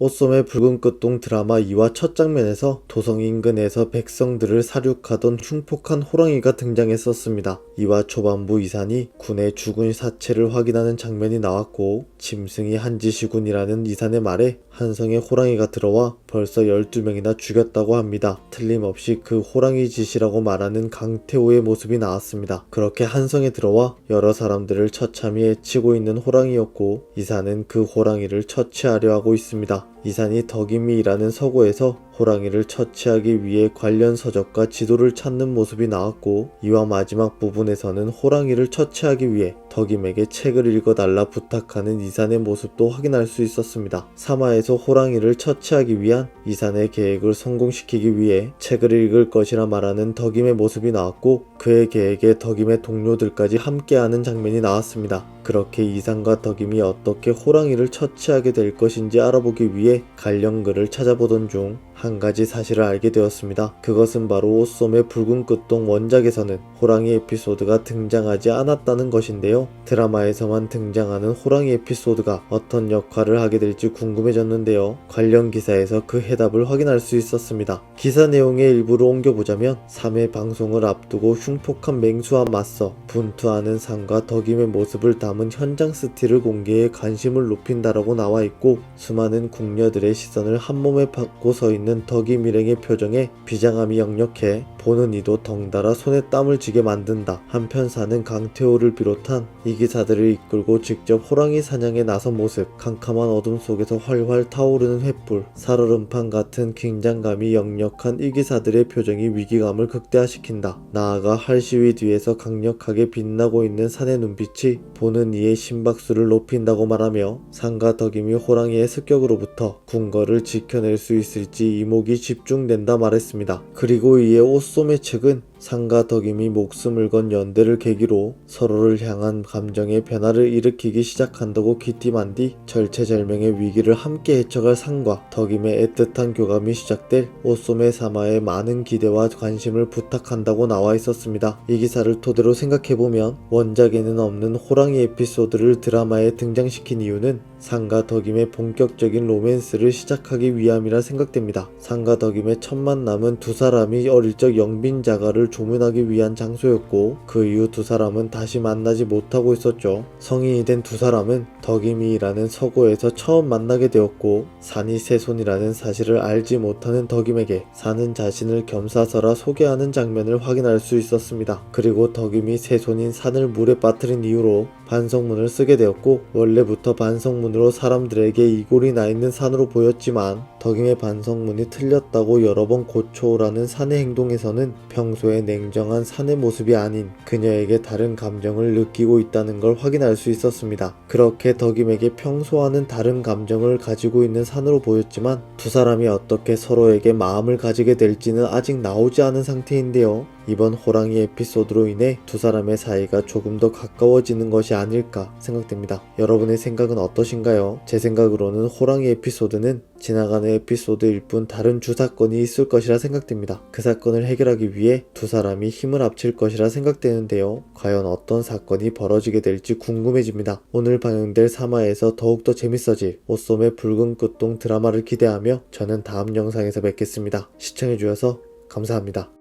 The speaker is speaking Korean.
오썸의 붉은 끝동 드라마 2화 첫 장면에서 도성 인근에서 백성들을 사륙하던 흉폭한 호랑이가 등장했었습니다. 2화 초반부 이산이 군의 죽은 사체를 확인하는 장면이 나왔고, 짐승이 한 짓이군이라는 이산의 말에 한성의 호랑이가 들어와 벌써 12명이나 죽였다고 합니다. 틀림없이 그 호랑이 짓이라고 말하는 강태호의 모습이 나왔습니다. 그렇게 한성에 들어와 여러 사람들을 처참히 해치고 있는 호랑이였고, 이산은 그 호랑이를 처치하려 하고 있습니다. 이산이 덕임이라는 서고에서 호랑이를 처치하기 위해 관련 서적과 지도를 찾는 모습이 나왔고, 이와 마지막 부분에서는 호랑이를 처치하기 위해 덕임에게 책을 읽어달라 부탁하는 이산의 모습도 확인할 수 있었습니다. 3화에서 호랑이를 처치하기 위한 이산의 계획을 성공시키기 위해 책을 읽을 것이라 말하는 덕임의 모습이 나왔고, 그의 계획에 덕임의 동료들까지 함께하는 장면이 나왔습니다. 그렇게 이산과 덕임이 어떻게 호랑이를 처치하게 될 것인지 알아보기 위해 관련 글을 찾아보던 중 한 가지 사실을 알게 되었습니다. 그것은 바로 오썸의 붉은 끝동 원작에서는 호랑이 에피소드가 등장하지 않았다는 것인데요. 드라마에서만 등장하는 호랑이 에피소드가 어떤 역할을 하게 될지 궁금해졌는데요. 관련 기사에서 그 해답을 확인할 수 있었습니다. 기사 내용의 일부를 옮겨보자면 3회 방송을 앞두고 흉폭한 맹수와 맞서 분투하는 산과 덕임의 모습을 담은 현장 스틸을 공개해 관심을 높인다라고 나와 있고, 수많은 궁녀들의 시선을 한몸에 받고 서 있는 덕임 일행의 표정에 비장함이 역력해 보는 이도 덩달아 손에 땀을 쥐게 만든다. 한편 사는 강태호를 비롯한 이 기사들을 이끌고 직접 호랑이 사냥에 나선 모습, 캄캄한 어둠 속에서 활활 타오르는 횃불, 살얼음판 같은 긴장감이 역력한 이 기사들의 표정이 위기감을 극대화시킨다. 나아가 활시위 뒤에서 강력하게 빛나고 있는 산의 눈빛이 보는 이의 심박수를 높인다고 말하며, 산과 덕임이 호랑이의 습격으로부터 궁궐을 지켜낼 수 있을지 이목이 집중된다 말했습니다. 그리고 이에 오썸의 책은 산과 덕임이 목숨을 건 연대를 계기로 서로를 향한 감정의 변화를 일으키기 시작한다고 귀띔한 뒤 절체절명의 위기를 함께 헤쳐갈 산과 덕임의 애틋한 교감이 시작될 오썸의 3화에 많은 기대와 관심을 부탁한다고 나와 있었습니다. 이 기사를 토대로 생각해보면 원작에는 없는 호랑이 에피소드를 드라마에 등장시킨 이유는 산과 덕임의 본격적인 로맨스를 시작하기 위함이라 생각됩니다. 산과 덕임의 첫 만남은 두 사람이 어릴 적 영빈자가를 조문하기 위한 장소였고, 그 이후 두 사람은 다시 만나지 못하고 있었죠. 성인이 된 두 사람은 덕임이라는 서고에서 처음 만나게 되었고, 산이 세손이라는 사실을 알지 못하는 덕임에게 산은 자신을 겸사서라 소개하는 장면을 확인할 수 있었습니다. 그리고 덕임이 세손인 산을 물에 빠뜨린 이유로 반성문을 쓰게 되었고, 원래부터 반성문으로 사람들에게 이골이 나 있는 산으로 보였지만 덕임의 반성문이 틀렸다고 여러 번 고쳐오라는 산의 행동에서는 평소에 냉정한 산의 모습이 아닌 그녀에게 다른 감정을 느끼고 있다는 걸 확인할 수 있었습니다. 그렇게 덕임에게 평소와는 다른 감정을 가지고 있는 산으로 보였지만 두 사람이 어떻게 서로에게 마음을 가지게 될지는 아직 나오지 않은 상태인데요. 이번 호랑이 에피소드로 인해 두 사람의 사이가 조금 더 가까워지는 것이 아닐까 생각됩니다. 여러분의 생각은 어떠신가요? 제 생각으로는 호랑이 에피소드는 지나가는 에피소드일 뿐 다른 주사건이 있을 것이라 생각됩니다. 그 사건을 해결하기 위해 두 사람이 힘을 합칠 것이라 생각되는데요. 과연 어떤 사건이 벌어지게 될지 궁금해집니다. 오늘 방영될 3화에서 더욱더 재밌어질 오썸의 붉은 끝동 드라마를 기대하며 저는 다음 영상에서 뵙겠습니다. 시청해주셔서 감사합니다.